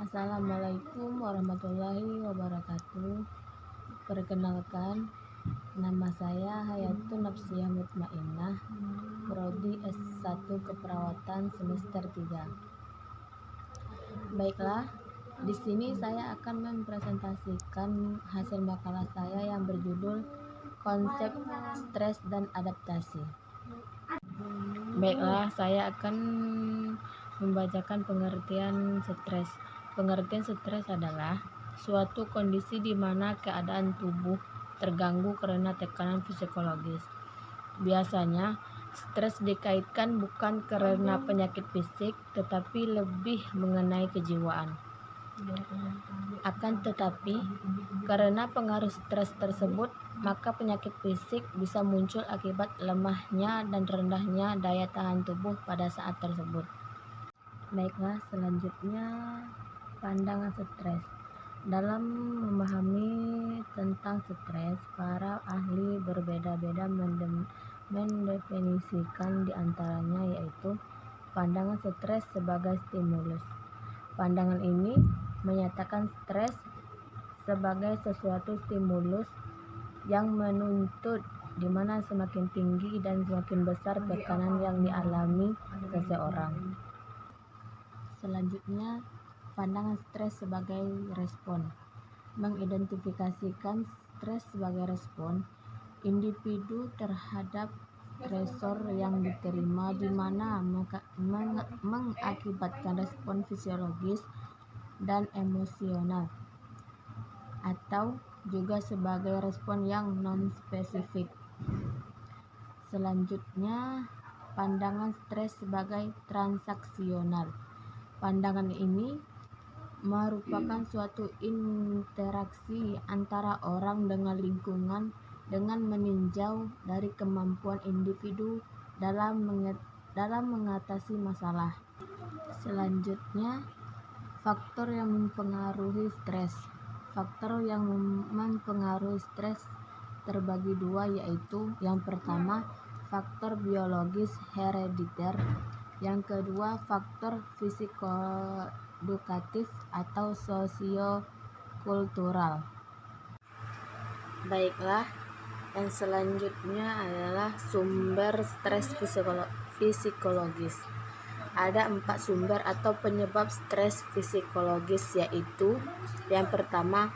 Assalamualaikum warahmatullahi wabarakatuh. Perkenalkan, nama saya Hayatun Nafsiyah Mutmainnah, Prodi S1 Keperawatan semester 3. Baiklah, di sini saya akan mempresentasikan hasil makalah saya yang berjudul Konsep Stres dan Adaptasi. Baiklah, saya akan membacakan pengertian stres. Pengertian stres adalah suatu kondisi di mana keadaan tubuh terganggu karena tekanan psikologis. Biasanya, stres dikaitkan bukan karena penyakit fisik, tetapi lebih mengenai kejiwaan. Akan tetapi, karena pengaruh stres tersebut, maka penyakit fisik bisa muncul akibat lemahnya dan rendahnya daya tahan tubuh pada saat tersebut. Baiklah, selanjutnya pandangan stres. Dalam memahami tentang stres, para ahli berbeda-beda mendefinisikan diantaranya yaitu pandangan stres sebagai stimulus. Pandangan ini menyatakan stres sebagai sesuatu stimulus yang menuntut, di mana semakin tinggi dan semakin besar tekanan yang dialami seseorang. Selanjutnya, pandangan stres sebagai respon. Mengidentifikasikan stres sebagai respon individu terhadap stresor yang diterima, di mana mengakibatkan respon fisiologis dan emosional, atau juga sebagai respon yang non-spesifik. Selanjutnya, pandangan stres sebagai transaksional. Pandangan ini merupakan suatu interaksi antara orang dengan lingkungan dengan meninjau dari kemampuan individu dalam mengatasi masalah. Selanjutnya, faktor yang mempengaruhi stres. Faktor yang mempengaruhi stres terbagi dua, yaitu yang pertama faktor biologis herediter, yang kedua faktor fisikoedukatif atau sosiokultural. Baiklah, yang selanjutnya adalah sumber stres psikologis. Ada 4 sumber atau penyebab stres psikologis, yaitu yang pertama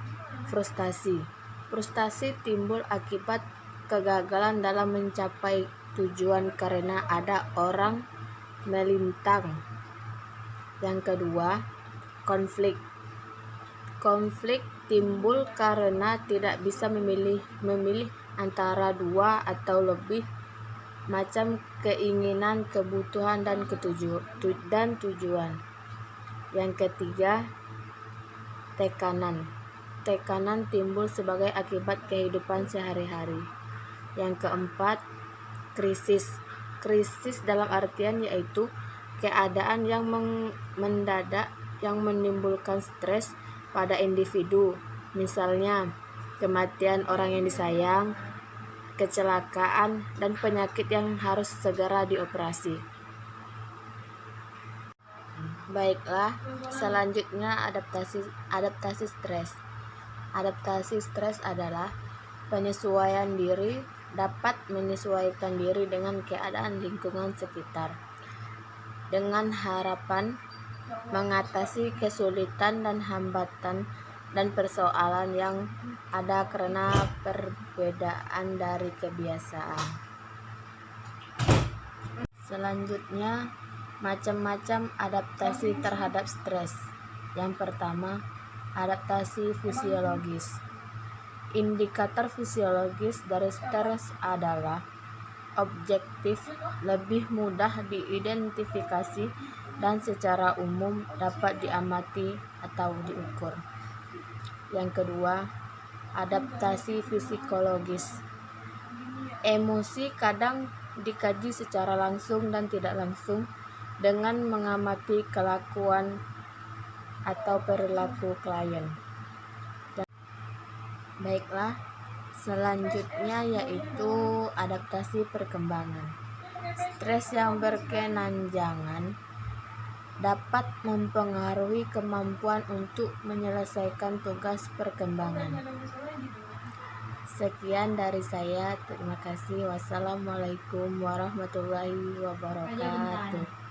frustasi. Frustasi timbul akibat kegagalan dalam mencapai tujuan karena ada orang melintang. Yang kedua, konflik. Konflik timbul karena tidak bisa memilih antara dua atau lebih macam keinginan, kebutuhan, dan tujuan. Yang ketiga, tekanan. Tekanan timbul sebagai akibat kehidupan sehari-hari. Yang keempat, krisis. Krisis dalam artian yaitu keadaan yang mendadak yang menimbulkan stres pada individu, misalnya kematian orang yang disayang, kecelakaan, dan penyakit yang harus segera dioperasi. Baiklah, selanjutnya adaptasi stres. Adaptasi stres adalah penyesuaian diri, dapat menyesuaikan diri dengan keadaan lingkungan sekitar dengan harapan mengatasi kesulitan dan hambatan dan persoalan yang ada karena perbedaan dari kebiasaan. Selanjutnya, macam-macam adaptasi terhadap stres. Yang pertama, adaptasi fisiologis. Indikator fisiologis dari stres adalah objektif, lebih mudah diidentifikasi, dan secara umum dapat diamati atau diukur. Yang kedua, adaptasi psikologis. Emosi kadang dikaji secara langsung dan tidak langsung dengan mengamati kelakuan atau perilaku klien. Baiklah, selanjutnya yaitu adaptasi perkembangan. Stres yang berkepanjangan dapat mempengaruhi kemampuan untuk menyelesaikan tugas perkembangan. Sekian dari saya, terima kasih. Wassalamualaikum warahmatullahi wabarakatuh.